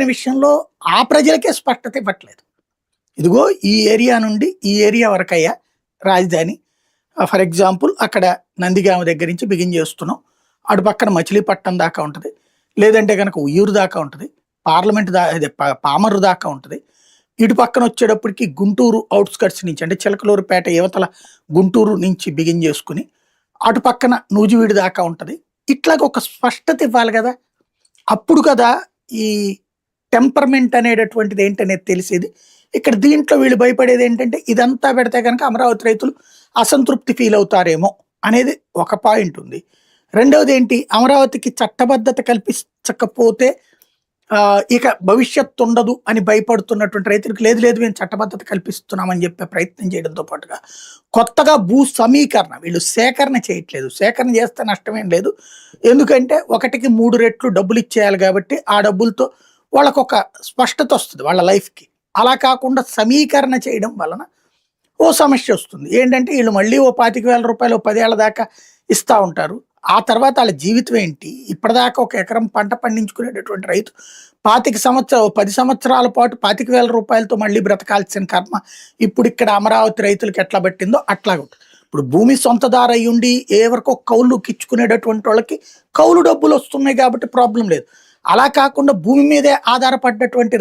విషయంలో ఆ ప్రజలకే స్పష్టత ఇవ్వట్లేదు. ఇదిగో ఈ ఏరియా నుండి ఈ ఏరియా వరకయ్యా రాజధాని. ఫర్ ఎగ్జాంపుల్ అక్కడ నందిగామ దగ్గర నుంచి బిగిన్ చేస్తున్నాం. అటు పక్కన మచిలీపట్నం దాకా ఉంటది. లేదంటే గనక ఉయ్యూరు దాకా ఉంటది. పార్లమెంట్ అదే పామర్రు దాకా ఉంటది. ఇటు పక్కన వచ్చేటప్పటికి గుంటూరు ఔట్‌స్కర్ట్స్ నుంచి అంటే చిలకలూరిపేట యువతల గుంటూరు నుంచి బిగిన్ చేసుకొని, అటు పక్కన నూజివీడు దాకా ఉంటది. ఇట్లాగ ఒక స్పష్టత ఇవ్వాలి గదా! అప్పుడు కదా ఈ టెంపర్‌మెంట్ అనేటటువంటిది ఏంటనేది తెలిసేది. ఇక్కడ దీంట్లో వీళ్ళు భయపడేదేంటంటే, ఇదంతా పెడితే గనక అమరావతి రైతులు అసంతృప్తి ఫీల్ అవుతారేమో అనేది ఒక పాయింట్ ఉంది. రెండవదేంటి, అమరావతికి చట్టబద్ధత కల్పించకపోతే ఇక భవిష్యత్తు ఉండదు అని భయపడుతున్నటువంటి రైతులకు లేదు లేదు మేము చట్టబద్ధత కల్పిస్తున్నామని చెప్పే ప్రయత్నం చేయడంతో పాటుగా కొత్తగా భూ సమీకరణ వీళ్ళు సేకరణ చేయట్లేదు. సేకరణ చేస్తే నష్టమేం లేదు. ఎందుకంటే 1కి 3 రెట్లు డబ్బులు ఇచ్చేయాలి కాబట్టి ఆ డబ్బులతో వాళ్ళకొక స్పష్టత వస్తది వాళ్ళ లైఫ్‌కి. అలా కాకుండా సమీకరణ చేయడం వలన ఓ సమస్య వస్తుంది. ఏంటంటే ఈళ్ళు మళ్ళీ ఓ 25,000 ఓ 10 ఏళ్ల దాకా ఇస్తా ఉంటారు. ఆ తర్వాత ఆళ్ళ జీవితం ఏంటి? ఇప్పటిదాకా ఒక ఎకరం పంట పండించుకునేటటువంటి రైతు 10 సంవత్సరాల పాటు 25,000 మళ్ళీ బ్రతకాల్సిన కర్మ ఇప్పుడు ఇక్కడ అమరావతి రైతులకి ఎట్లా పట్టిందో అట్లాగే ఉంటది. ఇప్పుడు భూమి సొంతదారు అయ్యుండి ఎవరికో కౌలుకిచ్చుకునేటటువంటి వాళ్ళకి కౌలు డబ్బులు వస్తున్నాయి కాబట్టి ప్రాబ్లమ్ లేదు. అలా కాకుండా భూమి మీదే ఆధారపడ్డటువంటి